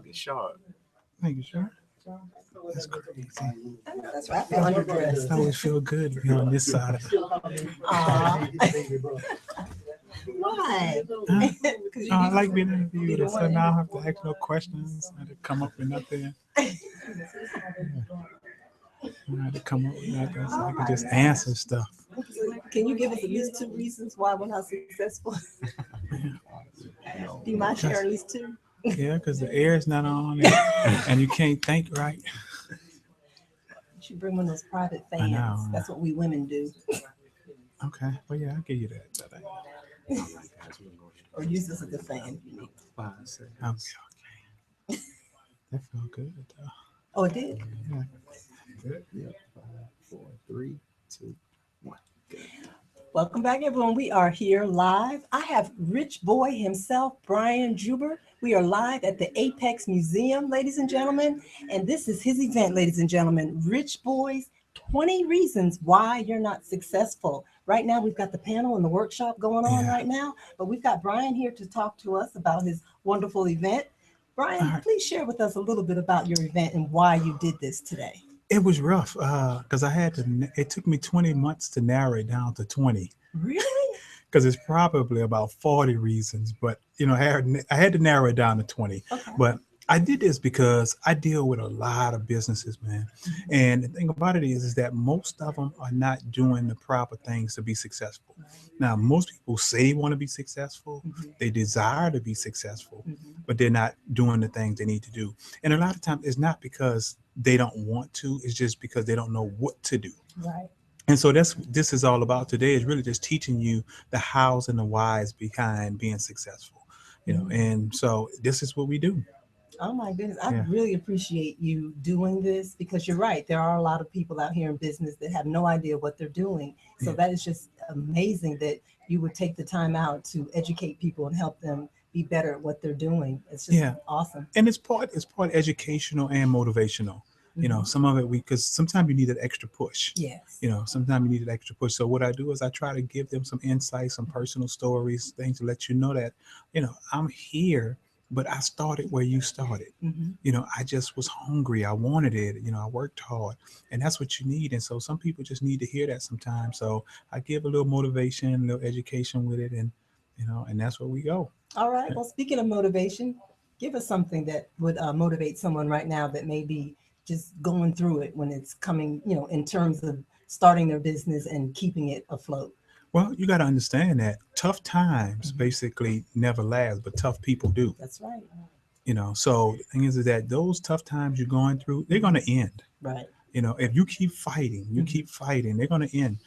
Get sharp. Thank you, sure. That's crazy. That's right. I feel underdressed. I always feel good to be on this side of it. Aw. Why? Huh? Because I like being interviewed, and so now I have to ask no questions. I had to come up with nothing. I had to come up with nothing, so I can just answer stuff. Can you give us at least 2 reasons why we're not successful? Do you mind sharing at least 2? Yeah, because the air is not on, and you can't think right. You should bring one of those private I fans. know. That's what we women do. Okay, well, yeah, I'll give you that. All right, guys, we're gonna go ahead Or use this as a fan if you need. 5 seconds. Okay. That felt good, though. Oh, it did? Yeah. Good. Yep. 5, 4, 3, 2, 1. Good. Welcome back, everyone. We are here live. I have RichBoi himself, Brian Juber. We are live at the Apex Museum, ladies and gentlemen. And this is his event, ladies and gentlemen. RichBoi's 20 Reasons Why You're Not Successful. Right now, we've got the panel and the workshop going on right now. But we've got Brian here to talk to us about his wonderful event. Brian, please share with us a little bit about your event and why you did this today. It was rough because I had to. It took me 20 months to narrow it down to 20. Really? Because it's probably about 40 reasons, but I had to narrow it down to 20. Okay. But I did this because I deal with a lot of businesses, man. Mm-hmm. And the thing about it is that most of them are not doing the proper things to be successful. Now, most people say they want to be successful, they desire to be successful, but they're not doing the things they need to do. And a lot of times it's not because they don't want to, it's just because they don't know what to do. Right. And so this is all about today, is really just teaching you the hows and the whys behind being successful. And so this is what we do. Oh my goodness. I really appreciate you doing this, because you're right. There are a lot of people out here in business that have no idea what they're doing. So that is just amazing that you would take the time out to educate people and help them be better at what they're doing. It's just awesome. And it's part educational and motivational. Some of it because sometimes you need an extra push. Yes. Sometimes you need an extra push. So what I do is I try to give them some insights, some personal stories, things to let you know that, I'm here, but I started where you started. I just was hungry. I wanted it. I worked hard, and that's what you need. And so some people just need to hear that sometimes. So I give a little motivation, a little education with it, and that's where we go. All right. Well, speaking of motivation, give us something that would motivate someone right now that may be just going through it when it's coming, in terms of starting their business and keeping it afloat. Well, you got to understand that tough times basically never last, but tough people do. That's right. So the thing is that those tough times you're going through, they're going to end. Right. If you keep fighting, they're going to end.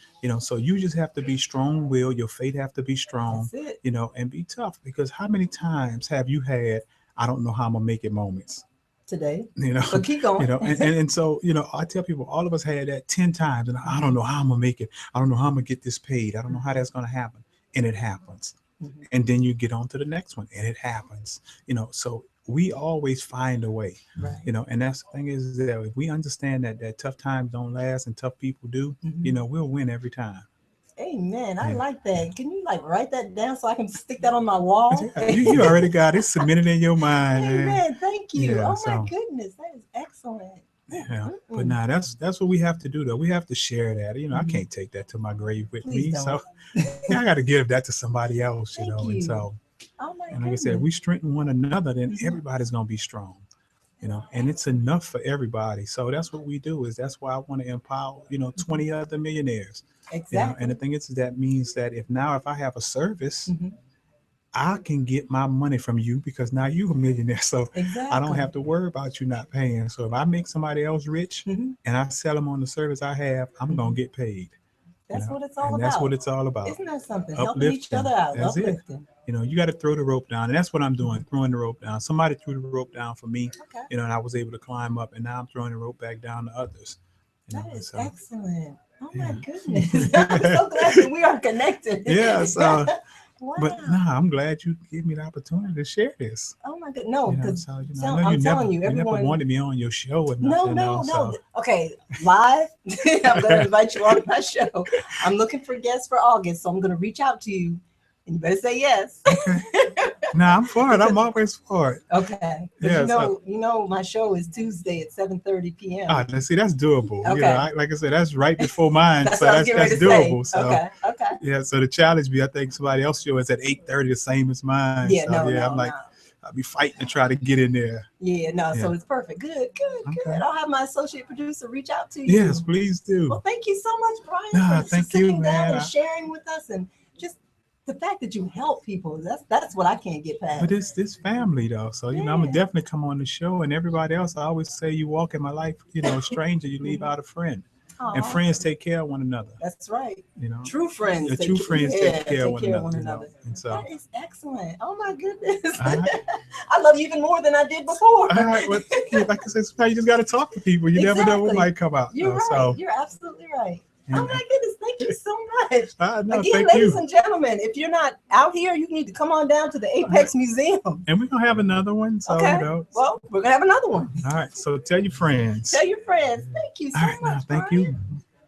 So you just have to be strong-willed. Your faith have to be strong. That's it. And be tough, because how many times have you had, I don't know how I'm gonna make it moments? Today. So keep going. And so, I tell people, all of us had that 10 times, and I don't know how I'm gonna make it. I don't know how I'm gonna get this paid. I don't know how that's gonna happen. And it happens. And then you get on to the next one, and it happens. So we always find a way. Right. And that's the thing is that if we understand that tough times don't last and tough people do, we'll win every time. Amen. I like that. Can you write that down so I can stick that on my wall? You already got it cemented in your mind. Amen. Thank you. Yeah, my goodness, that is excellent. Yeah, but now that's what we have to do, though. We have to share that. I can't take that to my grave with me. Don't. So I got to give that to somebody else. Thank you. And so, and like I said, if we strengthen one another, then everybody's gonna be strong. And it's enough for everybody. So that's what we do. That's why I want to empower 20 other millionaires. Exactly. And the thing is that means that if I have a service, I can get my money from you, because now you're a millionaire. So I don't have to worry about you not paying. So if I make somebody else rich and I sell them on the service I have, I'm going to get paid. That's what it's all about. That's what it's all about. Isn't that something? Helping each other out. That's uplifting. it. You got to throw the rope down. And that's what I'm doing, throwing the rope down. Somebody threw the rope down for me, and I was able to climb up. And now I'm throwing the rope back down to others. That is excellent. Oh my goodness. I'm so glad that we are connected. Yeah. So, wow. But I'm glad you gave me the opportunity to share this. Oh my goodness. No, because I'm telling you, everyone never wanted me on your show or nothing. No. Okay, live. I'm going to invite you on my show. I'm looking for guests for August, so I'm going to reach out to you And you better say yes. Okay. Nah, I'm for it. I'm always for it. Okay. But Yeah, you know, my show is Tuesday at 7:30 p.m. Ah, now see, that's doable. You Okay. know, like I said, that's right before mine, That's so what I was that's getting ready to doable. say. So Okay. Okay. yeah, so the challenge be, I think somebody else show is at 8:30, the same as mine. Yeah. So No. yeah, No. I'm like, No. I'll be fighting to try to get in there. Yeah. No. Yeah. So it's perfect. Good. Good. Okay. Good. I'll have my associate producer reach out to you. Yes, please do. Well, thank you so much, Brian, Nah, for thank you, sitting down man. and sharing with us, and just the fact that you help people. That's what I can't get past. But this family though, so you know, I'm gonna Yeah. definitely come on the show. And everybody else, I always say, you walk in my life, you know, a stranger, you leave out a friend, and Aw, friends take care of one another. that's right. You know, True friends. the true friends take care of one take care of another. one You know? another. And so, That is excellent. Oh my goodness. all right, I love you even more than I did before. all right. Well, thank you. Like I said, sometimes you just gotta talk to people. You never know what Exactly. might come out. You're right. So, You're absolutely right. yeah. Oh my goodness. Thank you so much. No, Again, thank ladies you. and gentlemen, if you're not out here, you need to come on down to the Apex Museum. And we're gonna have another one. So Okay. you know. Well, we're gonna have another one. All right. So tell your friends. Tell your friends. Thank you so All right. much. Now, thank Brian. you.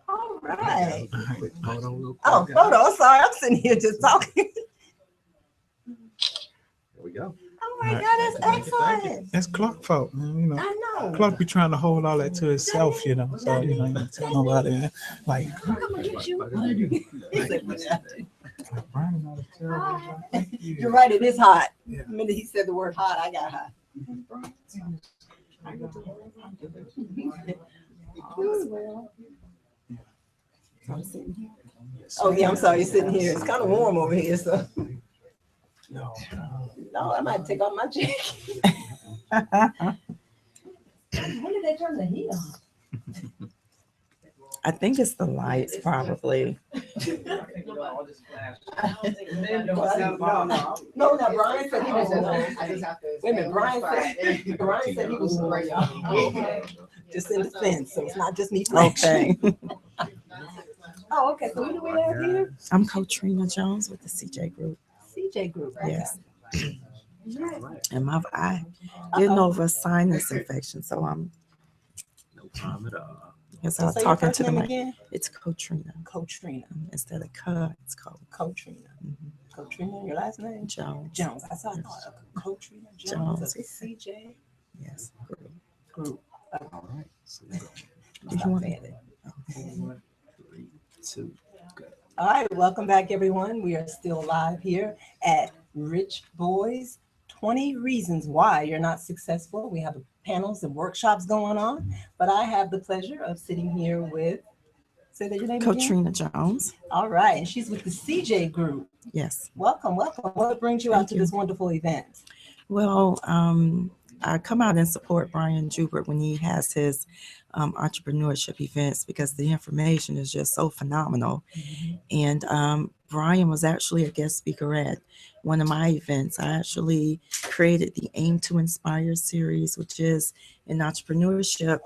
All right. Quick photo real quick, Oh, guys. photo. I'm sorry. I'm sitting here just talking. There we go. Oh my All right. God, that's Thank you, thank you. excellent. That's Clark fault, man. You know. I know. Clark be trying to hold all that to himself, you know. So you know, you don't tell nobody. Like, I'm gonna get you. He said, "What I do?" Brian ought to tell everybody, thank you. You're right. It is hot. Yeah. The minute he said the word hot, I got hot. Oh yeah, I'm sorry. You're sitting here. It's kind of warm over here, so No. no, I might take off my jacket. When did they turn the heat on? I think it's the lights, probably. No, Brian said he was. Wait a minute, Brian said he was. Just in defense, so it's not just me. Okay. Oh, okay. So who do we have here? I'm Katrina Jones with the CJ Group. CJ Group. Okay. Yes. Right. And I getting Uh-oh. over a sinus infection, so I'm. No problem at all. Yes, So I was say your talking first to the name mic. again. It's Katrina Katrina. instead of Ka. It's called Katrina. Katrina. Your last name? Jones. Jones. I saw Katrina Jones Jones. of the CJ Yes. Group. Group. All right. So Did you Stop want saying it. 4, 3, 2, go. All right, welcome back, everyone. We are still live here at Rich Boys 20 Reasons Why You're Not Successful. We have panels and workshops going on, but I have the pleasure of sitting here with, say that your name again? Katrina Jones. All right, and she's with the CJ Group. Yes. Welcome, welcome. What brings you out Thank to you. this wonderful event? Well, I come out and support Brian Jubert when he has his entrepreneurship events because the information is just so phenomenal. And Brian was actually a guest speaker at one of my events. I actually created the Aim to Inspire series, which is an entrepreneurship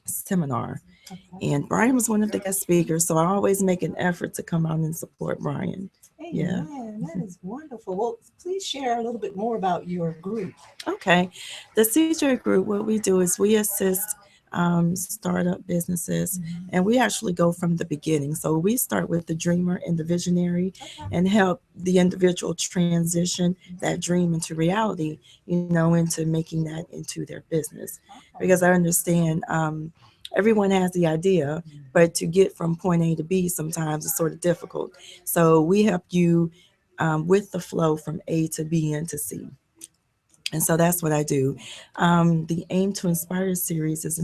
seminar. Okay. And Brian was one of the guest speakers, so I always make an effort to come out and support Brian. Yeah. Amen. That is wonderful. Well, please share a little bit more about your group. Okay. The CJ Group, what we do is we assist startup businesses, and we actually go from the beginning. So we start with the dreamer and the visionary and help the individual transition that dream into reality, into making that into their business. Because I understand everyone has the idea, but to get from point A to B sometimes is sort of difficult. So we help you with the flow from A to B and to C. And so that's what I do. The Aim to Inspire series is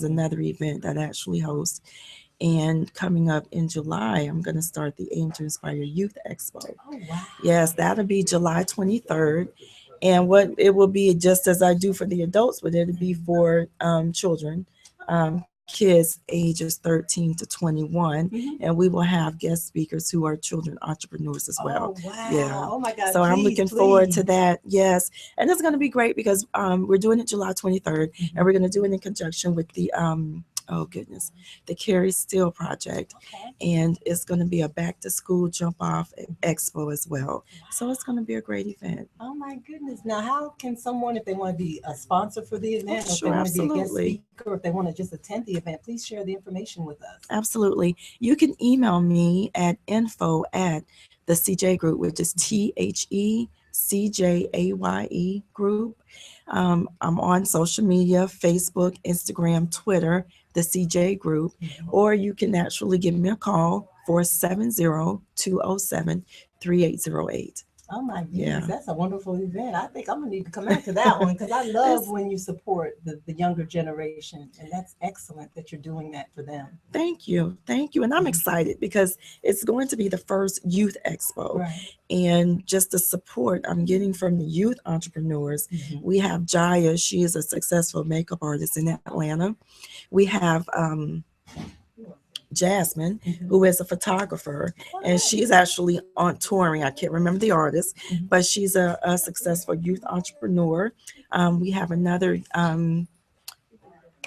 another event that I actually host. And coming up in July, I'm going to start the Aim to Inspire Youth Expo. Oh, wow. Yes, that'll be July 23rd. And what it will be, just as I do for the adults, but it'll be for children, kids ages 13 to 21. And we will have guest speakers who are children entrepreneurs as well. Oh, wow. Yeah. Oh, my God. So I'm looking forward to please. that. Yes. And it's going to be great because we're doing it July 23rd and we're going to do it in conjunction with the, the Carrie Steele Project. Okay. And it's going to be a back to school jump off expo as well. So it's going to be a great event. Oh my goodness. Now, how can someone, if they want to be a sponsor for the event, or if Sure, they want to be a guest absolutely. speaker, or if they want to just attend the event, please share the information with us. Absolutely. You can email me at the CJ Group, which is THECJAYE Group. I'm on social media, Facebook, Instagram, Twitter, the CJ Group, or you can actually give me a call, 470-207-3808. Oh my goodness, Yeah. that's a wonderful event. I think I'm gonna need to come out to that one because I love when you support the younger generation, and that's excellent that you're doing that for them. Thank you. Thank you. And I'm excited because it's going to be the first youth expo. Right. And just the support I'm getting from the youth entrepreneurs. We have Jaya, she is a successful makeup artist in Atlanta. We have Jasmine, who is a photographer, and she's actually on touring. I can't remember the artist, but she's a successful youth entrepreneur. We have another,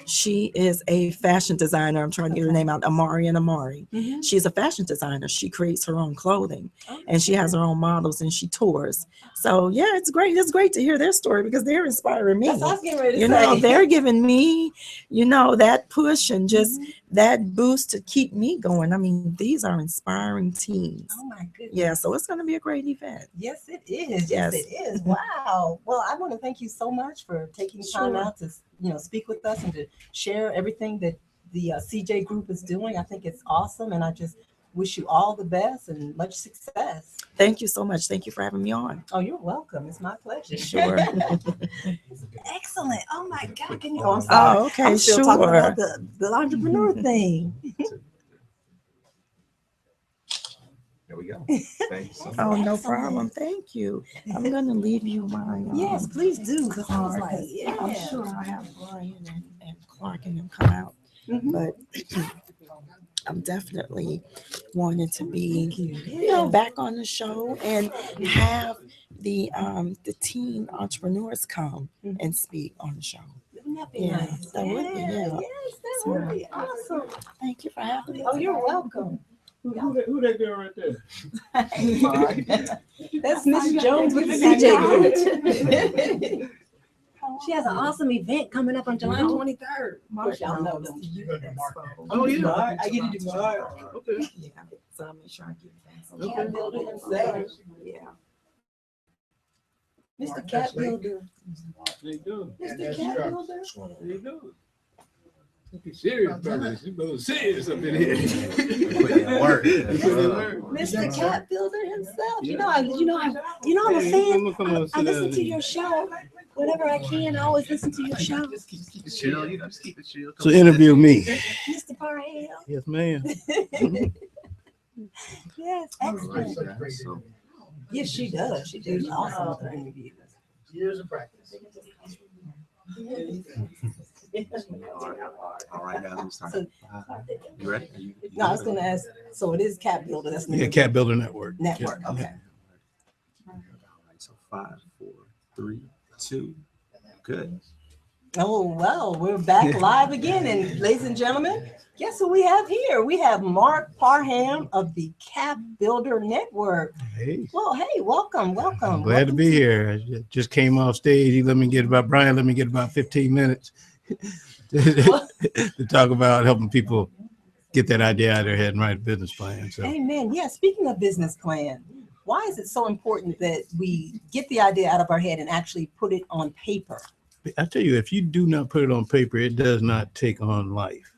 she is a fashion designer. I'm trying to get her name out, Amari. She's a fashion designer. She creates her own clothing, and she has her own models, and she tours. So yeah, it's great. It's great to hear their story because they're inspiring me. That's what I was getting ready to You say. know, they're giving me, that push and just that boost to keep me going. I mean, these are inspiring teens. Oh my goodness. Yeah, so it's going to be a great event. Yes, it is. Yes. Yes, it is. Wow. Well, I want to thank you so much for taking time Sure. out to speak with us and to share everything that the CJ Group is doing. I think it's awesome, and I just wish you all the best and much success. Thank you so much. Thank you for having me on. Oh, you're welcome. It's my pleasure. Sure. Excellent. Oh my God. Can you? Oh, I'm sorry. Oh, okay, I'm still talking sure. about the entrepreneur thing. There we go. Thanks so much. Oh, no Excellent. problem. Thank you. I'm going to leave you my Yes, please do. 'Cause I was card, like, 'cause yeah. I'm sure I'll have Brian and Clark and them come out. Mhm. But I'm definitely wanting to be, Yeah. back on the show and have the teen entrepreneurs come and speak on the show. Wouldn't that be Yeah, nice? that would be, yeah. Yes, that So- would be awesome. Thank you for having me. Oh, you're welcome. Who that girl right there? That's Miss Jones with the CJ Group. She has an awesome event coming up on July 23rd. Of course, y'all know them. Oh, yeah. Mark, I get to do Mark. Okay. Yeah, so I'll make sure I get that. Cat Builder himself. Yeah. Mr. Cat Builder. They do. Mr. Cat Builder. They do. Looking serious, brothers. You both serious up in here. Put in work. Mr. Cat Builder himself. I'm a fan. I listen to your show whenever I can. I always listen to your show. Just keep it chill. Just keep it chill. So interview me. Mr. Parham. Yes, ma'am. Yes, All right, excellent. guys. So, Yes, she does. She does awesome with her interviews. Years of practice. all right, guys. Let's start. So- You ready? You No, I was going to ask. So it is Cat Builder. That's the Yeah, name of Cat Builder Network. the network. Yeah. Okay. All right. So 5, 4, 3, 2. Good. Oh, well, we're back live again. And ladies and gentlemen, guess who we have here? We have Mark Parham of the Cat Builder Network. Hey, Well, hey, welcome. I'm glad to be here. I just came off stage. He let me get about 15 minutes to talk about helping people get that idea out of their head and write a business plan. So Amen. Yeah, speaking of business plan, why is it so important that we get the idea out of our head and actually put it on paper? I tell you, if you do not put it on paper, it does not take on life.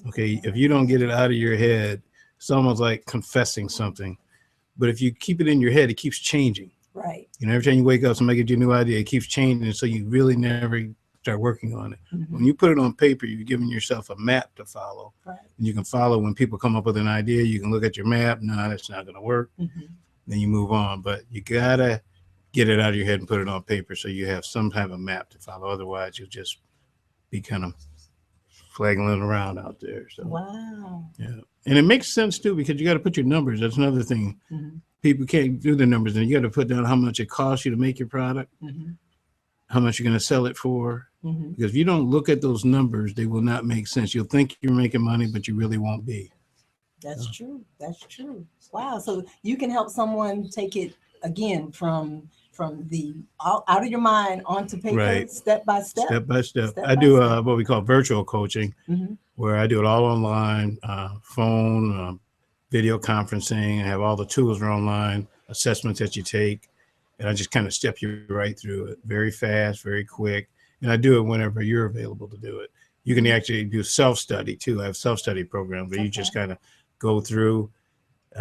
Okay, if you don't get it out of your head, it's almost like confessing something. But if you keep it in your head, it keeps changing. Right. Every time you wake up, somebody gives you a new idea, it keeps changing. So you really never start working on it. When you put it on paper, you're giving yourself a map to follow. Right. And you can follow when people come up with an idea. You can look at your map. No, that's not going to work. Then you move on. But you got to get it out of your head and put it on paper so you have some type of map to follow. Otherwise, you'll just be kind of flagging around out there. So Wow. yeah, and it makes sense too because you got to put your numbers. That's another thing. People can't do the numbers, and you got to put down how much it costs you to make your product, how much you're going to sell it for. Because if you don't look at those numbers, they will not make sense. You'll think you're making money, but you really won't be. That's true. That's true. Wow. So you can help someone take it again from the out of your mind onto paper, Right. step by step. Step by step. Step I by do step. what we call virtual coaching, Mhm. where I do it all online, phone, video conferencing. I have all the tools are online, assessments that you take, and I just kind of step you right through it, very fast, very quick. And I do it whenever you're available to do it. You can actually do self-study too. I have self-study programs where you just kind of go through.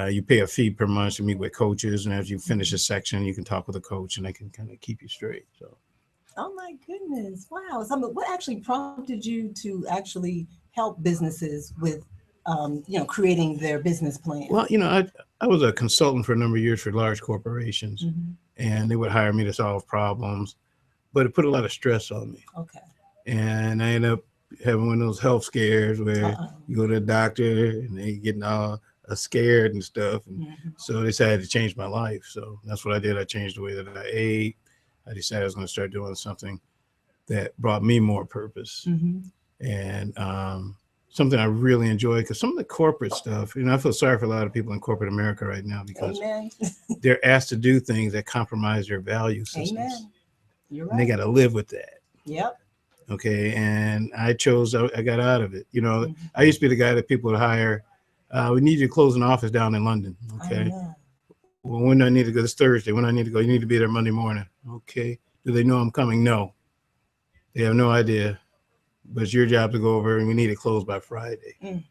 You pay a fee per month to meet with coaches, and as you finish a section, you can talk with a coach, and they can kind of keep you straight. So. Oh my goodness! Wow. So, what actually prompted you to actually help businesses with, creating their business plan? Well, I was a consultant for a number of years for large corporations, and they would hire me to solve problems, but it put a lot of stress on me. Okay. And I ended up having one of those health scares where you go to the doctor and they getting all scared and stuff. And so they decided to change my life. So that's what I did. I changed the way that I ate. I decided I was going to start doing something that brought me more purpose. And something I really enjoy, because some of the corporate stuff, I feel sorry for a lot of people in corporate America right now because they're asked to do things that compromise their value systems. Amen. You're right. And they got to live with that. Yep. Okay. And I got out of it. I used to be the guy that people would hire. We need you to close an office down in London. Okay. Well, when do I need to go? This Thursday. When I need to go? You need to be there Monday morning. Okay. Do they know I'm coming? No. They have no idea. But it's your job to go over, and we need it closed by Friday. You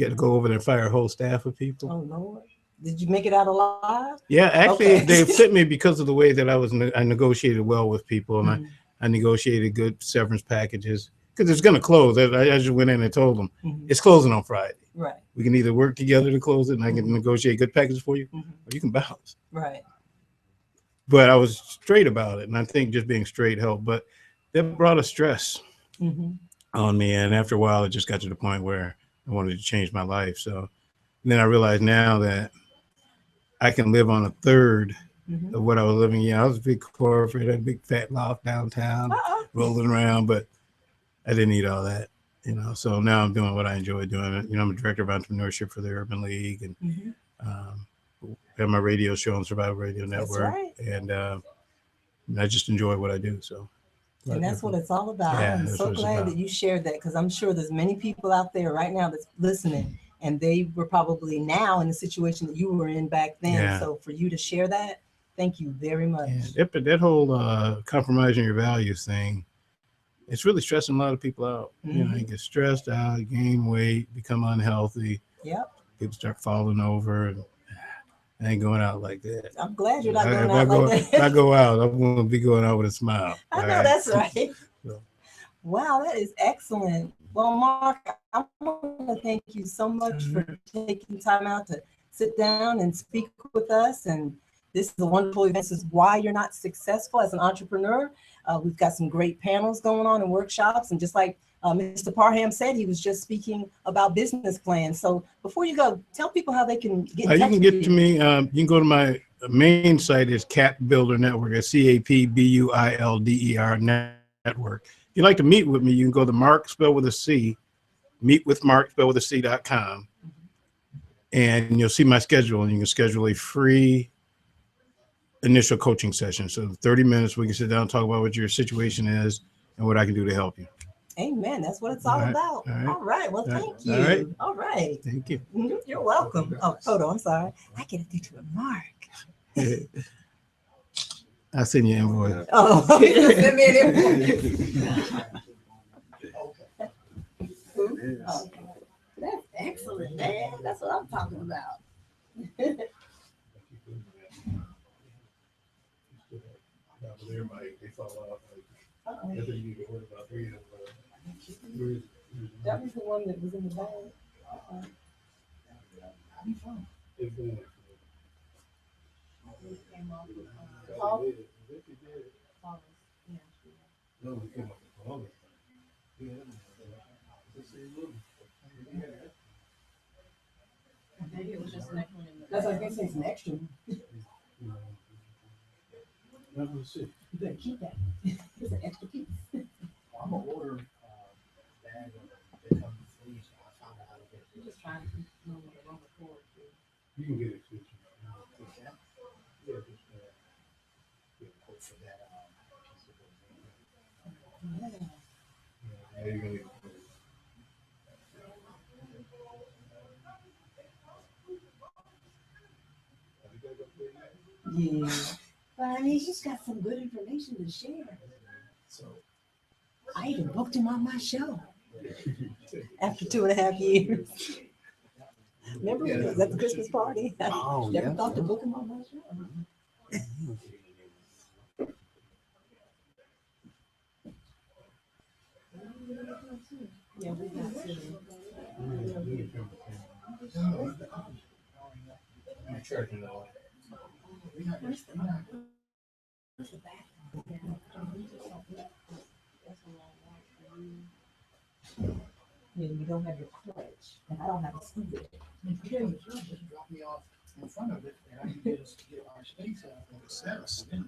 got to go over there and fire a whole staff of people. Oh, Lord. Did you make it out alive? Yeah, actually, they fit me because of the way that I negotiated well with people, and I negotiated good severance packages because it's going to close. I just went in and told them it's closing on Friday. Right. We can either work together to close it, and I can negotiate good packages for you, or you can bounce. Right. But I was straight about it, and I think just being straight helped. But that brought a stress on me, and after a while, it just got to the point where I wanted to change my life. So then I realized now that I can live on a third of what I was living. Yeah, I was a big corporate, had a big fat loft downtown, rolling around, but I didn't need all that, So now I'm doing what I enjoy doing. I'm a director of entrepreneurship for the Urban League, and have my radio show on Survival Radio Network, and I just enjoy what I do. So. And that's what it's all about. Yeah, I'm so glad that you shared that, because I'm sure there's many people out there right now that's listening, and they were probably now in the situation that you were in back then. Yeah. So for you to share that, thank you very much. Yeah, that whole compromising your values thing, it's really stressing a lot of people out. You get stressed out, gain weight, become unhealthy. Yep. People start falling over. And I ain't going out like that. I'm glad you're not going out like that. If I go out, I'm going to be going out with a smile. I know, that's right. So. Wow, that is excellent. Well, Mark, I want to thank you so much for taking time out to sit down and speak with us. And this is a wonderful event. This is why you're not successful as an entrepreneur. We've got some great panels going on and workshops. And just like Mr. Parham said, he was just speaking about business plans. So before you go, tell people how they can get in touch you can get to me. You can go to my main site is Cap Builder Network, at CAPBUILDER Network. If you'd like to meet with me, you can go to Mark, spelled with a C, meetwithmark, spelled with a C.com, and you'll see my schedule, and you can schedule a free initial coaching session. So 30 minutes, we can sit down and talk about what your situation is and what I can do to help you. Amen. That's what it's all about. All right. Well, thank you. All right. Thank you. You're welcome. Oh, hold on. I'm sorry. I get it to a Mark. I'll send you an invoice. Oh, send me an invoice. That's excellent, man. That's what I'm talking about. That was the one that was in the bag. Maybe it was just an extra one. That's what I was going to say. It's an extra one. You better keep that. It's an extra piece. I'm gonna order bag of they come in sleeves. So I found out how to get it. I'm just trying to know what the wrong cord is. You can get it too. Yeah, just get a quote for that piece of it. Yeah, you're gonna Yeah. But I mean, she's got some good information to share. So I even booked him on my show after 2.5 years. Remember when he was at the Christmas party? Oh, Never yeah. thought to book him on my show. Yeah, we got to. I'm charging it all. Where's the back? Yeah, you don't have your clutch, and I don't have a scooter. Okay, just drop me off in front of it, and I can get our space out. Seven.